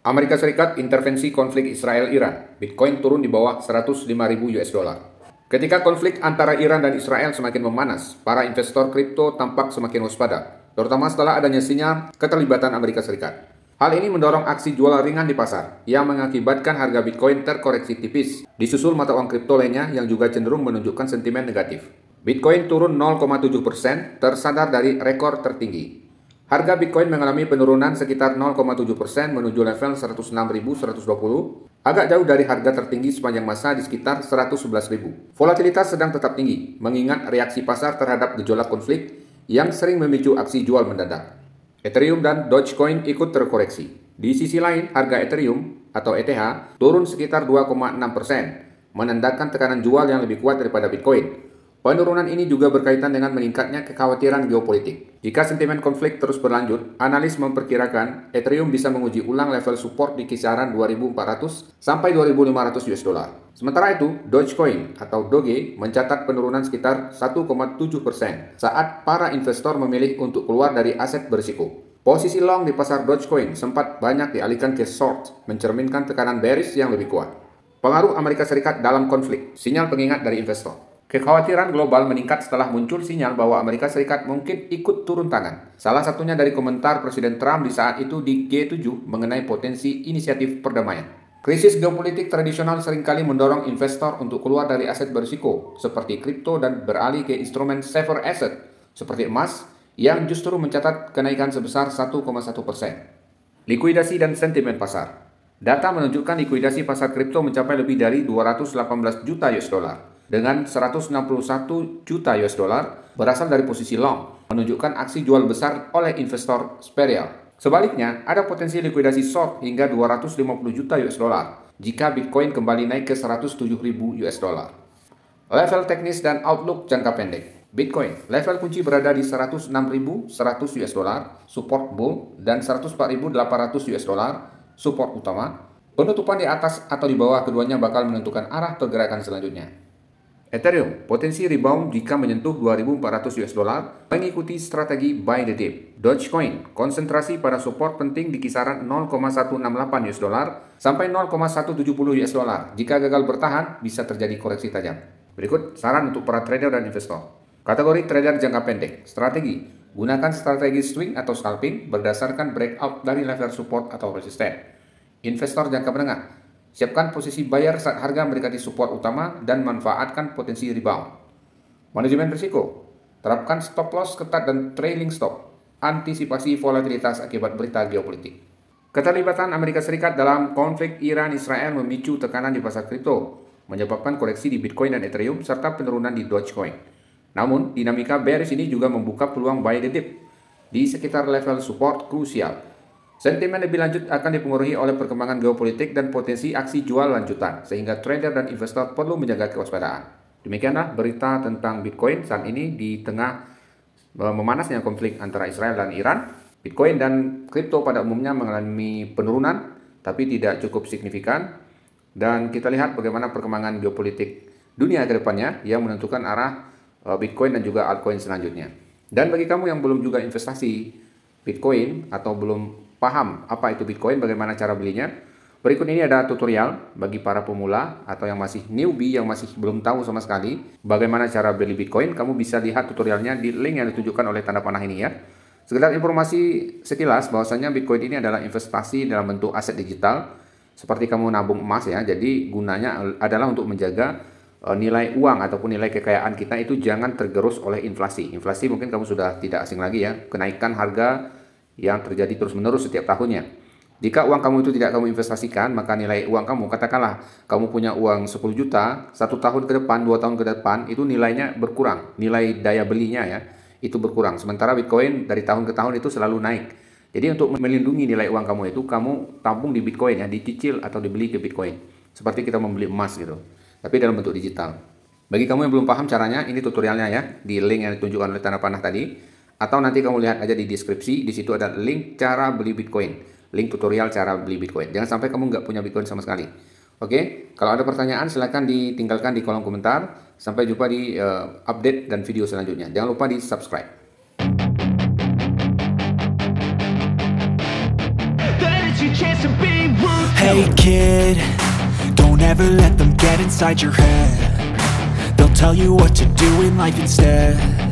Amerika Serikat intervensi konflik Israel-Iran. Bitcoin turun di bawah 105.000 US dollar. Ketika konflik antara Iran dan Israel semakin memanas, para investor kripto tampak semakin waspada, terutama setelah adanya sinyal keterlibatan Amerika Serikat. Hal ini mendorong aksi jual ringan di pasar, yang mengakibatkan harga Bitcoin terkoreksi tipis, disusul mata uang kripto lainnya yang juga cenderung menunjukkan sentimen negatif. Bitcoin turun 0,7%, tersadar dari rekor tertinggi. Harga Bitcoin mengalami penurunan sekitar 0,7% menuju level 106.120, agak jauh dari harga tertinggi sepanjang masa di sekitar 111.000. Volatilitas sedang tetap tinggi, mengingat reaksi pasar terhadap gejolak konflik yang sering memicu aksi jual mendadak. Ethereum dan Dogecoin ikut terkoreksi. Di sisi lain, harga Ethereum atau ETH turun sekitar 2,6%, menandakan tekanan jual yang lebih kuat daripada Bitcoin. Penurunan ini juga berkaitan dengan meningkatnya kekhawatiran geopolitik. Jika sentimen konflik terus berlanjut, analis memperkirakan Ethereum bisa menguji ulang level support di kisaran 2.400 sampai 2.500 US dollar. Sementara itu, Dogecoin atau Doge mencatat penurunan sekitar 1,7% saat para investor memilih untuk keluar dari aset berisiko. Posisi long di pasar Dogecoin sempat banyak dialihkan ke short, mencerminkan tekanan bearish yang lebih kuat. Pengaruh Amerika Serikat dalam konflik, sinyal pengingat dari investor. Kekhawatiran global meningkat setelah muncul sinyal bahwa Amerika Serikat mungkin ikut turun tangan. Salah satunya dari komentar Presiden Trump di saat itu di G7 mengenai potensi inisiatif perdamaian. Krisis geopolitik tradisional seringkali mendorong investor untuk keluar dari aset berisiko seperti kripto dan beralih ke instrumen safer asset seperti emas yang justru mencatat kenaikan sebesar 1,1%. Likuidasi dan sentimen pasar. Data menunjukkan likuidasi pasar kripto mencapai lebih dari 218 juta US dollar. Dengan 161 juta US dollar berasal dari posisi long, menunjukkan aksi jual besar oleh investor sperial. Sebaliknya, ada potensi likuidasi short hingga 250 juta US dollar jika Bitcoin kembali naik ke 107.000 US dollar. Level teknis dan outlook jangka pendek. Bitcoin, level kunci berada di 106.100 US dollar, support bull, dan 104.800 US dollar, support utama. Penutupan di atas atau di bawah keduanya bakal menentukan arah pergerakan selanjutnya. Ethereum, potensi rebound jika menyentuh 2.400 US dollar, mengikuti strategi buy the dip. Dogecoin, konsentrasi pada support penting di kisaran 0,168 US dollar sampai 0,170 US dollar. Jika gagal bertahan, bisa terjadi koreksi tajam. Berikut saran untuk para trader dan investor. Kategori trader jangka pendek, strategi. Gunakan strategi swing atau scalping berdasarkan breakout dari level support atau resisten. Investor jangka menengah. Siapkan posisi buyer saat harga mendekati support utama dan manfaatkan potensi rebound. Manajemen risiko. Terapkan stop loss ketat dan trailing stop. Antisipasi volatilitas akibat berita geopolitik. Keterlibatan Amerika Serikat dalam konflik Iran-Israel memicu tekanan di pasar kripto, menyebabkan koreksi di Bitcoin dan Ethereum serta penurunan di Dogecoin. Namun, dinamika bearish ini juga membuka peluang buy the dip di sekitar level support krusial. Sentimen lebih lanjut akan dipengaruhi oleh perkembangan geopolitik dan potensi aksi jual lanjutan, sehingga trader dan investor perlu menjaga kewaspadaan. Demikianlah berita tentang Bitcoin saat ini di tengah memanasnya konflik antara Israel dan Iran. Bitcoin dan kripto pada umumnya mengalami penurunan, tapi tidak cukup signifikan. Dan kita lihat bagaimana perkembangan geopolitik dunia ke depannya yang menentukan arah Bitcoin dan juga altcoin selanjutnya. Dan bagi kamu yang belum juga investasi Bitcoin atau belum paham apa itu Bitcoin, bagaimana cara belinya, berikut ini ada tutorial bagi para pemula atau yang masih newbie, yang masih belum tahu sama sekali bagaimana cara beli Bitcoin. Kamu bisa lihat tutorialnya di link yang ditunjukkan oleh tanda panah ini ya. Sekedar informasi sekilas bahwasanya Bitcoin ini adalah investasi dalam bentuk aset digital seperti kamu nabung emas ya. Jadi gunanya adalah untuk menjaga nilai uang ataupun nilai kekayaan kita itu jangan tergerus oleh inflasi. Inflasi mungkin kamu sudah tidak asing lagi ya, kenaikan harga yang terjadi terus-menerus setiap tahunnya. Jika uang kamu itu tidak kamu investasikan, maka nilai uang kamu, katakanlah kamu punya uang 10 juta, 1 tahun ke depan, 2 tahun ke depan, itu nilainya berkurang. Nilai daya belinya ya, itu berkurang. Sementara Bitcoin dari tahun ke tahun itu selalu naik. Jadi untuk melindungi nilai uang kamu itu, kamu tabung di Bitcoin ya, dicicil atau dibeli ke Bitcoin. Seperti kita membeli emas gitu, tapi dalam bentuk digital. Bagi kamu yang belum paham caranya, ini tutorialnya ya, di link yang ditunjukkan oleh tanda panah tadi. Atau nanti kamu lihat aja di deskripsi, di situ ada link cara beli Bitcoin, link tutorial cara beli Bitcoin. Jangan sampai kamu nggak punya Bitcoin sama sekali. Oke, kalau ada pertanyaan silahkan ditinggalkan di kolom komentar. Sampai jumpa di update dan video selanjutnya. Jangan lupa di subscribe. That is your chance to be Hey kid, don't ever let them get inside your head. They'll tell you what to do in life instead.